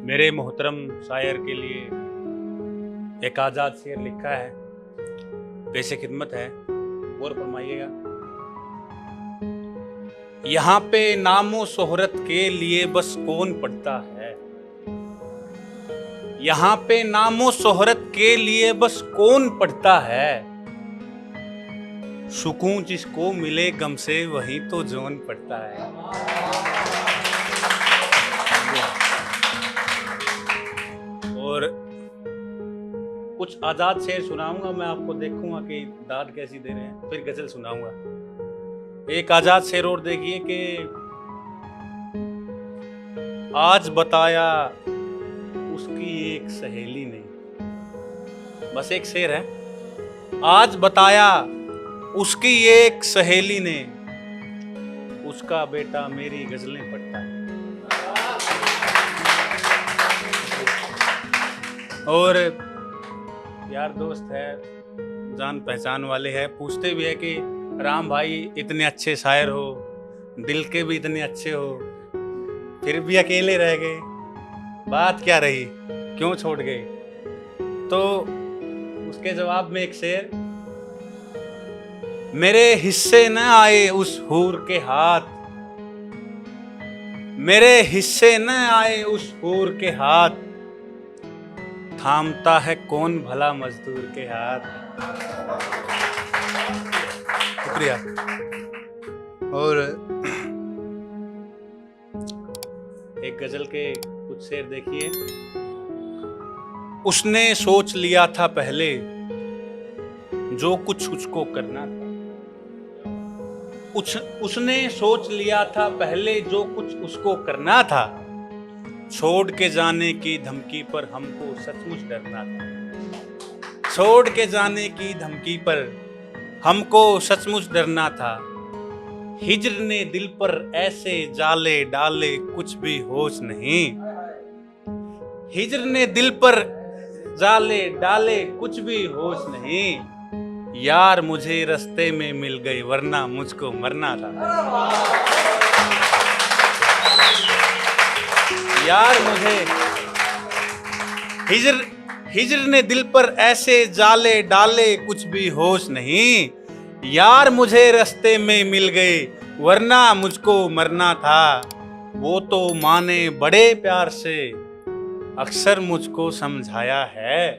मेरे मोहतरम शायर के लिए एक आज़ाद शेर लिखा है, पेशे खिदमत है। और फरमाइएगा। यहाँ पे नामो शोहरत के लिए बस कौन पढ़ता है, यहाँ पे नामो शोहरत के लिए बस कौन पढ़ता है, सुकून जिसको मिले गम से वही तो जौन पढ़ता है। और कुछ आजाद शेर सुनाऊंगा मैं आपको, देखूंगा कि दाद कैसी दे रहे हैं, फिर गजल सुनाऊंगा। एक आजाद शेर और देखिए कि आज बताया उसकी एक सहेली ने, बस एक शेर है। आज बताया उसकी एक सहेली ने, उसका बेटा मेरी गजलें पढ़ता है। और यार दोस्त है, जान पहचान वाले हैं, पूछते भी है कि राम भाई इतने अच्छे शायर हो, दिल के भी इतने अच्छे हो, फिर भी अकेले रह गए, बात क्या रही, क्यों छोड़ गए? तो उसके जवाब में एक शेर, मेरे हिस्से न आए उस हूर के हाथ, मेरे हिस्से न आए उस हूर के हाथ, थामता है कौन भला मजदूर के हाथ। शुक्रिया। और एक गजल के कुछ शेर देखिए। उसने सोच लिया था पहले जो कुछ उसको करना था, उसने सोच लिया था पहले जो कुछ उसको करना था, छोड़ के जाने की धमकी पर हमको सचमुच डरना था, छोड़ के जाने की धमकी पर हमको सचमुच डरना था। हिज्र ने दिल पर ऐसे जाले डाले कुछ भी होश नहीं, हिज्र ने दिल पर जाले डाले कुछ भी होश नहीं, यार मुझे रास्ते में मिल गई वरना मुझको मरना था। यार मुझे हिज्र ने दिल पर ऐसे जाले डाले कुछ भी होश नहीं, यार मुझे रास्ते में मिल गए वरना मुझको मरना था। वो तो माँ ने बड़े प्यार से अक्सर मुझको समझाया है,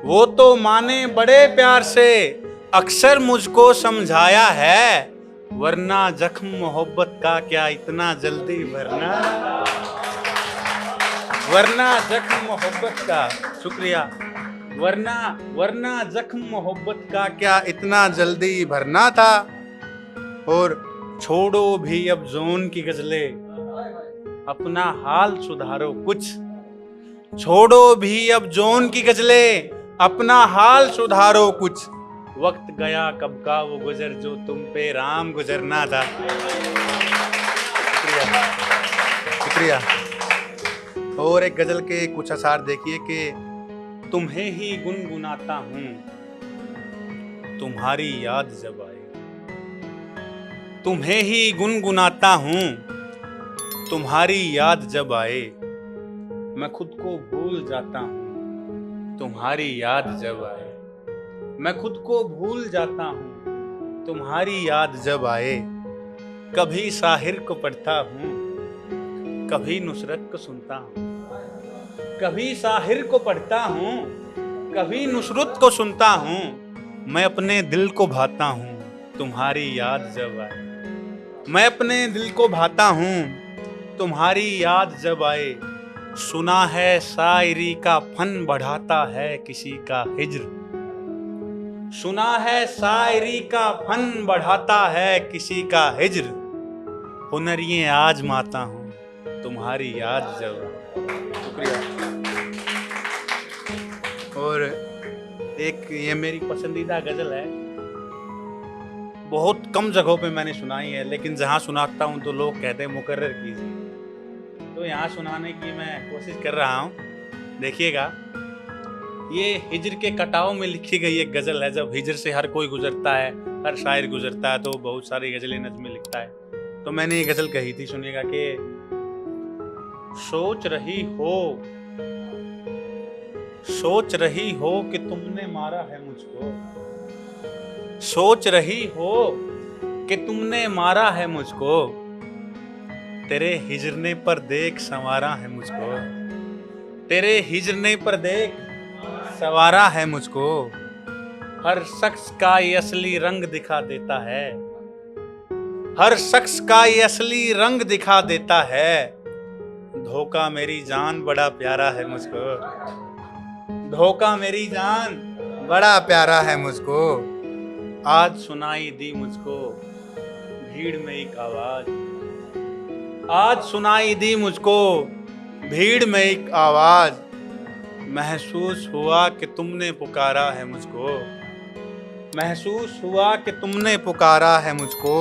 वो तो माँ ने बड़े प्यार से अक्सर मुझको समझाया है, वरना जख्म मोहब्बत का क्या इतना जल्दी भरना, वरना जख्म मोहब्बत का, शुक्रिया, वरना जख्म मोहब्बत का क्या इतना जल्दी भरना था। और छोड़ो भी अब जोन की गजलें, अपना हाल सुधारो कुछ, छोड़ो भी अब जोन की गजलें, अपना हाल सुधारो कुछ, वक्त गया कब का वो गुजर जो तुम पे राम गुजरना था। शुक्रिया, शुक्रिया। और एक गजल के कुछ अशार देखिए कि तुम्हें ही गुनगुनाता हूँ तुम्हारी याद जब आए, तुम्हें ही गुनगुनाता हूँ तुम्हारी याद जब आए, मैं खुद को भूल जाता हूँ तुम्हारी याद जब आए, मैं खुद को भूल जाता हूँ तुम्हारी याद जब आए, कभी साहिर को पढ़ता हूँ कभी नुसरत को सुनता हूँ, कभी साहिर को पढ़ता हूँ कभी नुसरत को सुनता हूँ, मैं अपने दिल को भाता हूँ तुम्हारी याद जब आए, मैं अपने दिल को भाता हूँ तुम्हारी याद जब आए, सुना है शायरी का फन बढ़ाता है किसी का हिज्र, सुना है शायरी का फन बढ़ाता है किसी का हिज्र, हुनर ये आजमाता हूँ तुम्हारी याद जब आए। शुक्रिया। और एक ये मेरी पसंदीदा गजल है, बहुत कम जगहों पे मैंने सुनाई है, लेकिन जहाँ सुनाता हूँ तो लोग कहते हैं मुकर्रर कीजिए, तो यहाँ सुनाने की मैं कोशिश कर रहा हूँ। देखिएगा, ये हिज्र के कटाव में लिखी गई एक गजल है। जब हिज्र से हर कोई गुजरता है, हर शायर गुजरता है, तो बहुत सारी गजलें नज़्में लिखता है। तो मैंने ये गजल कही थी, सुनिएगा कि सोच रही हो कि तुमने मारा है मुझको, सोच रही हो कि तुमने मारा है मुझको, तेरे हिजरने पर देख संवारा है मुझको, तेरे हिजरने पर देख संवारा है मुझको। हर शख्स का ये असली रंग दिखा देता है, हर शख्स का ये असली रंग दिखा देता है। धोखा मेरी जान बड़ा प्यारा है मुझको, धोखा मेरी जान बड़ा प्यारा है मुझको। आज सुनाई दी मुझको भीड़ में एक आवाज, आज सुनाई दी मुझको भीड़ में एक आवाज। महसूस हुआ कि तुमने पुकारा है मुझको, महसूस हुआ कि तुमने पुकारा है मुझको।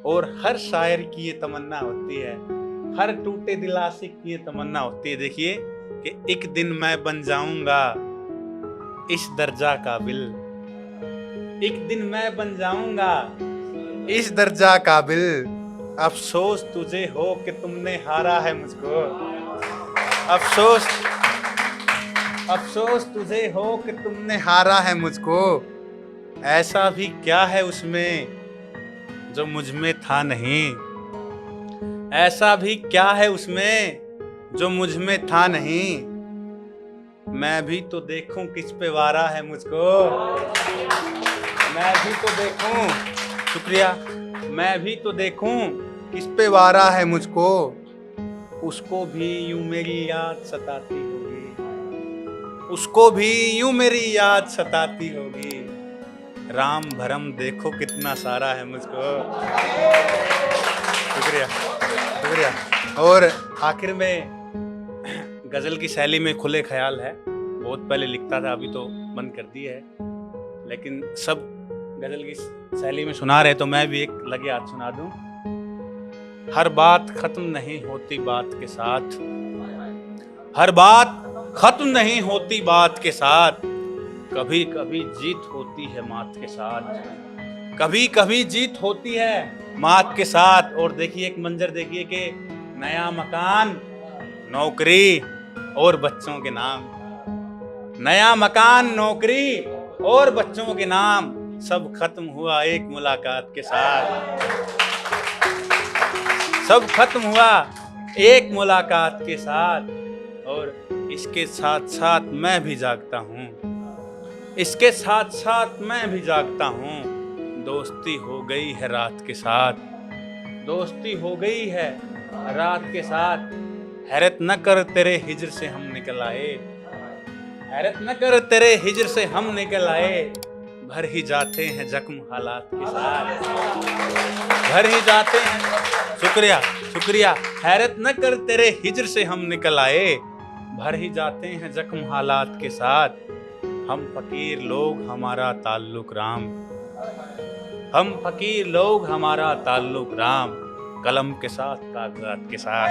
और हर शायर की ये तमन्ना होती है, हर टूटे दिल आशिक की ये तमन्ना होती है। देखिए कि एक दिन मैं बन जाऊंगा इस दर्जा काबिल, एक दिन मैं बन जाऊंगा इस दर्जा काबिल। अफसोस तुझे हो कि तुमने हारा है मुझको, अफसोस अफसोस तुझे हो कि तुमने हारा है मुझको। ऐसा भी क्या है उसमें जो मुझ में था नहीं, ऐसा भी क्या है उसमें जो मुझ में था नहीं। मैं भी तो देखूं किस पे वारा है मुझको, मैं भी तो देखूं, शुक्रिया, मैं भी तो देखूं किस पे वारा है मुझको। उसको भी यूं मेरी याद सताती होगी, उसको भी यूं मेरी याद सताती होगी। राम भरम देखो कितना सारा है मुझको। शुक्रिया शुक्रिया। और आखिर में गज़ल की शैली में खुले ख्याल है, बहुत पहले लिखता था, अभी तो बंद कर दी है, लेकिन सब गज़ल की शैली में सुना रहे तो मैं भी एक लगे हाथ सुना दूं। हर बात खत्म नहीं होती बात के साथ, हर बात खत्म नहीं होती बात के साथ। कभी कभी जीत होती है मात के साथ, कभी कभी जीत होती है मात के साथ। और देखिए एक मंजर देखिए कि नया मकान, नौकरी और बच्चों के नाम, नया मकान, नौकरी और बच्चों के नाम, सब खत्म हुआ एक मुलाकात के साथ, सब खत्म हुआ एक मुलाकात के साथ। और इसके साथ साथ मैं भी जागता हूँ, इसके साथ साथ मैं भी जागता हूँ। दोस्ती हो गई है रात के साथ, दोस्ती हो गई है रात के साथ। हैरत न कर तेरे हिजर से हम निकल आए, हैरत न कर तेरे हिजर से हम निकल आए। भर ही जाते हैं जख्म हालात के साथ, भर ही जाते हैं, शुक्रिया शुक्रिया। हैरत न कर तेरे हिजर से हम निकल आए, भर ही जाते हैं जख्म हालात के साथ। हम फकीर लोग हमारा ताल्लुक राम, हम फकीर लोग हमारा ताल्लुक राम, कलम के साथ कागजात के साथ।